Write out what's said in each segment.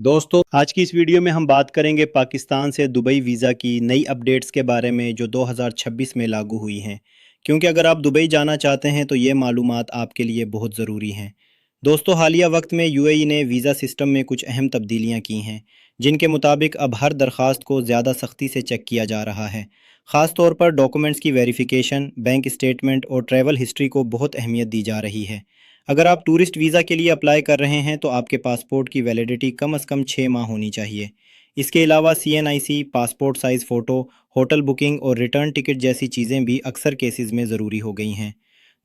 दोस्तों, आज की इस वीडियो में हम बात करेंगे पाकिस्तान से दुबई वीज़ा की नई अपडेट्स के बारे में जो 2026 में लागू हुई हैं। क्योंकि अगर आप दुबई जाना चाहते हैं तो ये मालूमात आपके लिए बहुत ज़रूरी हैं। दोस्तों, हालिया वक्त में यूएई ने वीज़ा सिस्टम में कुछ अहम तब्दीलियां की हैं, जिनके मुताबिक अब हर दरख्वास्त को ज़्यादा सख्ती से चेक किया जा रहा है। ख़ास तौर पर डॉक्यूमेंट्स की वेरिफिकेशन, बैंक स्टेटमेंट और ट्रैवल हिस्ट्री को बहुत अहमियत दी जा रही है। अगर आप टूरिस्ट वीज़ा के लिए अप्लाई कर रहे हैं तो आपके पासपोर्ट की वैलिडिटी कम से कम 6 माह होनी चाहिए। इसके अलावा CNIC, passport size photo, hotel booking और रिटर्न टिकट जैसी चीज़ें भी अक्सर केसेस में ज़रूरी हो गई हैं।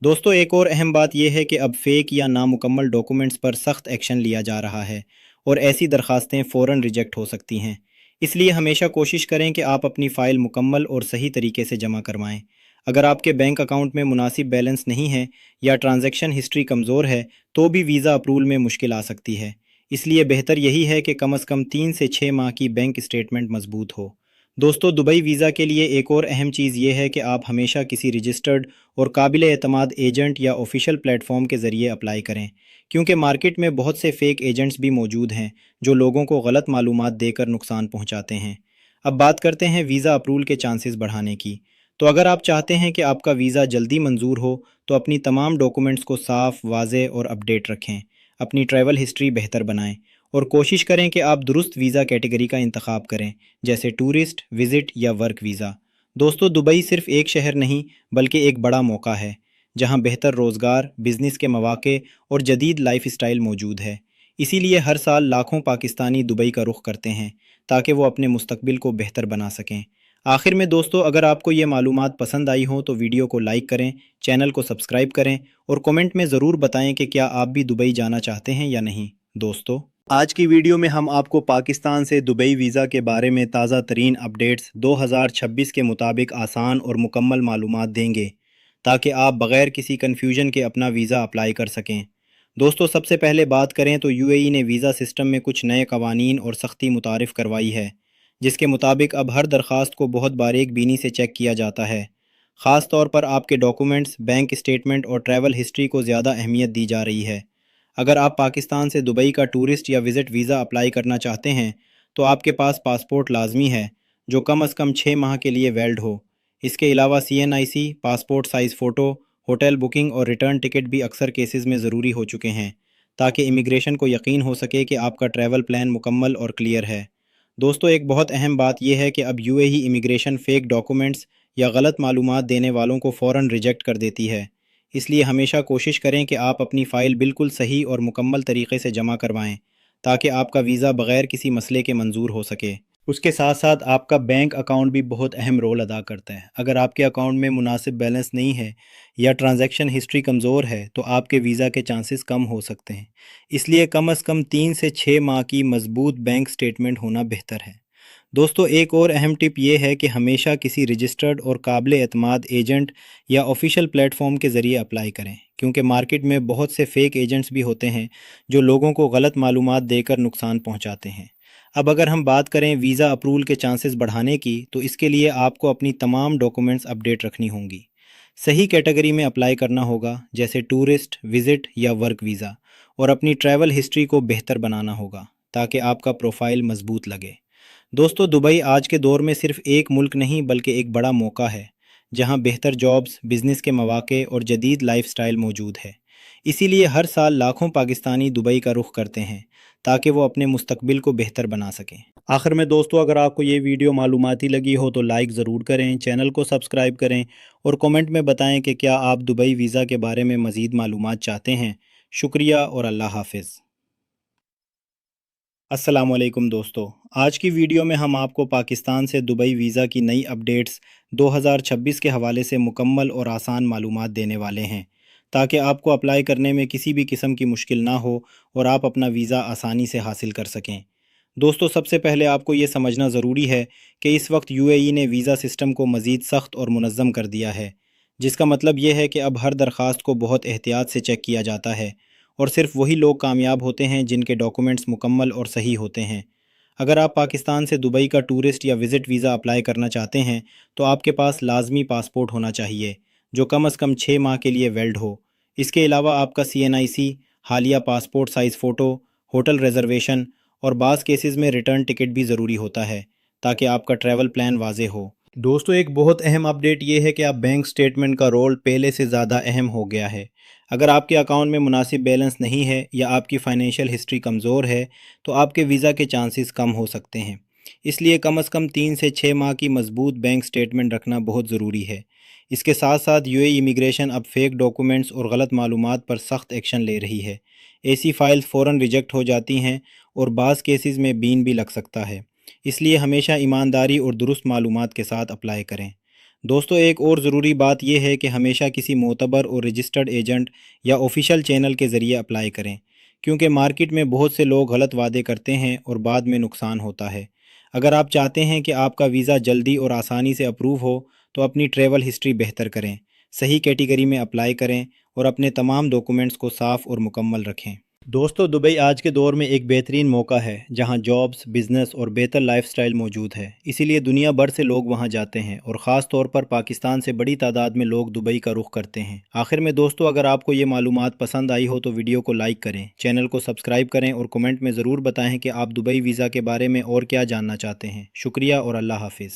दोस्तों, एक और अहम बात यह है कि अब फेक या नामुकम्मल डॉक्यूमेंट्स पर सख्त एक्शन लिया जा रहा है और ऐसी दरखास्तें फ़ौरन रिजेक्ट हो सकती हैं। इसलिए हमेशा कोशिश करें कि आप अपनी फ़ाइल मुकम्मल और सही तरीके से जमा करवाएं। अगर आपके बैंक अकाउंट में मुनासिब बैलेंस नहीं है या ट्रांजैक्शन हिस्ट्री कमज़ोर है तो भी वीज़ा अप्रूवल में मुश्किल आ सकती है। इसलिए बेहतर यही है कि कम से कम 3 से 6 माह की बैंक स्टेटमेंट मजबूत हो। दोस्तों, दुबई वीज़ा के लिए एक और अहम चीज़ ये है कि आप हमेशा किसी रजिस्टर्ड और काबिल एतमाद एजेंट या ऑफिशियल प्लेटफॉर्म के ज़रिए अप्लाई करें, क्योंकि मार्केट में बहुत से फेक एजेंट्स भी मौजूद हैं जो लोगों को गलत मालूमात देकर नुकसान पहुंचाते हैं। अब बात करते हैं वीज़ा अप्रूवल के चांसेस बढ़ाने की। तो अगर आप चाहते हैं कि आपका वीज़ा जल्दी मंजूर हो तो अपनी तमाम डॉक्यूमेंट्स को साफ, वाज़ेह और अपडेट रखें। अपनी ट्रैवल हिस्ट्री बेहतर बनाएं और कोशिश करें कि आप दुरुस्त वीज़ा कैटेगरी का इंतखाब करें, जैसे टूरिस्ट, विज़िट या वर्क वीज़ा। दोस्तों, दुबई सिर्फ एक शहर नहीं बल्कि एक बड़ा मौका है, जहां बेहतर रोज़गार, बिज़नेस के मौके और जदीद लाइफ स्टाइल मौजूद है। इसीलिए हर साल लाखों पाकिस्तानी दुबई का रुख करते हैं ताकि वो अपने मुस्तकबिल को बेहतर बना सकें। आखिर में दोस्तों, अगर आपको ये मालूमात पसंद आई हो तो वीडियो को लाइक करें, चैनल को सब्सक्राइब करें और कमेंट में ज़रूर बताएं कि क्या आप भी दुबई जाना चाहते हैं या नहीं। दोस्तों, आज की वीडियो में हम आपको पाकिस्तान से दुबई वीज़ा के बारे में ताज़ा तरीन अपडेट्स 2026 के मुताबिक आसान और मुकम्मल मालूमात देंगे, ताकि आप बग़ैर किसी कन्फ्यूजन के अपना वीज़ा अप्लाई कर सकें। दोस्तों, सबसे पहले बात करें तो यूएई ने वीज़ा सिस्टम में कुछ नए कवानीन और सख्ती मुतारिफ़ करवाई है, जिसके मुताबिक अब हर दरख्वास्त को बहुत बारीक बीनी से चेक किया जाता है। ख़ास तौर पर आपके डॉक्यूमेंट्स, बैंक स्टेटमेंट और ट्रैवल हिस्ट्री को ज़्यादा अहमियत दी जा रही है। अगर आप पाकिस्तान से दुबई का टूरिस्ट या विज़िट वीज़ा अप्लाई करना चाहते हैं तो आपके पास पासपोर्ट लाजमी है जो कम से कम 6 माह के लिए वैलिड हो। इसके अलावा CNIC, passport size photo, hotel booking और रिटर्न टिकट भी अक्सर केसेस में ज़रूरी हो चुके हैं, ताकि इमिग्रेशन को यकीन हो सके कि आपका ट्रैवल प्लान मुकम्मल और क्लियर है। दोस्तों, एक बहुत अहम बात यह है कि अब यूएई इमिग्रेशन फ़ेक डॉक्यूमेंट्स या गलत मालूमात देने वालों को फ़ौरन रिजेक्ट कर देती है। इसलिए हमेशा कोशिश करें कि आप अपनी फ़ाइल बिल्कुल सही और मुकम्मल तरीके से जमा करवाएं, ताकि आपका वीज़ा बग़ैर किसी मसले के मंजूर हो सके। उसके साथ साथ आपका बैंक अकाउंट भी बहुत अहम रोल अदा करता है। अगर आपके अकाउंट में मुनासिब बैलेंस नहीं है या ट्रांजैक्शन हिस्ट्री कमज़ोर है तो आपके वीज़ा के चांसेस कम हो सकते हैं। इसलिए कम से कम 3 से 6 माह की मजबूत बैंक स्टेटमेंट होना बेहतर है। दोस्तों, एक और अहम टिप ये है कि हमेशा किसी रजिस्टर्ड और काबिल एतमाद एजेंट या ऑफिशियल प्लेटफॉर्म के ज़रिए अप्लाई करें, क्योंकि मार्केट में बहुत से फेक एजेंट्स भी होते हैं जो लोगों को गलत मालूमात देकर नुकसान पहुंचाते हैं। अब अगर हम बात करें वीज़ा अप्रूवल के चांसेस बढ़ाने की, तो इसके लिए आपको अपनी तमाम डॉक्यूमेंट्स अपडेट रखनी होंगी। सही कैटेगरी में अप्लाई करना होगा, जैसे टूरिस्ट, विज़िट या वर्क वीज़ा, और अपनी ट्रैवल हिस्ट्री को बेहतर बनाना होगा ताकि आपका प्रोफाइल मजबूत लगे। दोस्तों, दुबई आज के दौर में सिर्फ एक मुल्क नहीं बल्कि एक बड़ा मौका है, जहां बेहतर जॉब्स, बिजनेस के मौके और जदीद लाइफस्टाइल मौजूद है। इसीलिए हर साल लाखों पाकिस्तानी दुबई का रुख करते हैं ताकि वो अपने मुस्तकबिल को बेहतर बना सकें। आखिर में दोस्तों, अगर आपको ये वीडियो मालूमाती लगी हो तो लाइक ज़रूर करें, चैनल को सब्सक्राइब करें और कमेंट में बताएं कि क्या आप दुबई वीज़ा के बारे में मज़ीद मालूमात चाहते हैं। शुक्रिया और अल्लाह हाफिज़। अस्सलाम वालेकुम दोस्तों, आज की वीडियो में हम आपको पाकिस्तान से दुबई वीज़ा की नई अपडेट्स 2026 के हवाले से मुकम्मल और आसान मालूमात देने वाले हैं, ताकि आपको अप्लाई करने में किसी भी किस्म की मुश्किल ना हो और आप अपना वीज़ा आसानी से हासिल कर सकें। दोस्तों, सबसे पहले आपको ये समझना ज़रूरी है कि इस वक्त यूएई ने वीज़ा सिस्टम को मज़ीद सख्त और मुनज़्ज़म कर दिया है, जिसका मतलब ये है कि अब हर दरख्वास्त को बहुत एहतियात से चेक किया जाता है और सिर्फ वही लोग कामयाब होते हैं जिनके डॉक्यूमेंट्स मुकम्मल और सही होते हैं। अगर आप पाकिस्तान से दुबई का टूरिस्ट या विज़िट वीज़ा अप्लाई करना चाहते हैं तो आपके पास लाजमी पासपोर्ट होना चाहिए जो कम से कम 6 माह के लिए वैलिड हो। इसके अलावा आपका सीएनआईसी, हालिया passport size photo, hotel reservation اور بعض کیسز میں ریٹرن ٹکٹ بھی ضروری ہوتا ہے تاکہ آپ کا ٹریول پلان واضح ہو۔ دوستو، ایک بہت اہم اپڈیٹ یہ ہے کہ اب بینک سٹیٹمنٹ کا رول پہلے سے زیادہ اہم ہو گیا ہے۔ اگر آپ کے اکاؤنٹ میں مناسب بیلنس نہیں ہے یا آپ کی فائنینشیل ہسٹری کمزور ہے تو آپ کے ویزا کے چانسز کم ہو سکتے ہیں۔ اس لیے کم از کم 3 سے 6 ماہ کی مضبوط بینک سٹیٹمنٹ رکھنا بہت ضروری ہے۔ اس کے ساتھ ساتھ یو اے امیگریشن اب فیک ڈاکومنٹس اور غلط معلومات پر سخت ایکشن لے رہی ہے۔ ایسی فائلز فوراً ریجیکٹ ہو جاتی ہیں اور بعض کیسز میں بین بھی لگ سکتا ہے۔ اس لیے ہمیشہ ایمانداری اور درست معلومات کے ساتھ اپلائی کریں۔ دوستو، ایک اور ضروری بات یہ ہے کہ ہمیشہ کسی معتبر اور رجسٹرڈ ایجنٹ یا آفیشیل چینل کے ذریعے اپلائی کریں، کیونکہ مارکیٹ میں بہت سے لوگ غلط وعدے کرتے ہیں اور بعد میں نقصان ہوتا ہے۔ اگر آپ چاہتے ہیں کہ آپ کا ویزا جلدی اور آسانی سے اپروو ہو تو اپنی ٹریول ہسٹری بہتر کریں، صحیح کیٹیگری میں اپلائی کریں اور اپنے تمام ڈاکومنٹس کو صاف اور مکمل رکھیں۔ دوستو، دبئی آج کے دور میں ایک بہترین موقع ہے جہاں جابز، بزنس اور بہتر لائف سٹائل موجود ہے۔ اسی لیے دنیا بھر سے لوگ وہاں جاتے ہیں اور خاص طور پر پاکستان سے بڑی تعداد میں لوگ دبئی کا رخ کرتے ہیں۔ آخر میں دوستو، اگر آپ کو یہ معلومات پسند آئی ہو تو ویڈیو کو لائک کریں، چینل کو سبسکرائب کریں اور کمنٹ میں ضرور بتائیں کہ آپ دبئی ویزا کے بارے میں اور کیا جاننا چاہتے ہیں۔ شکریہ اور اللہ حافظ۔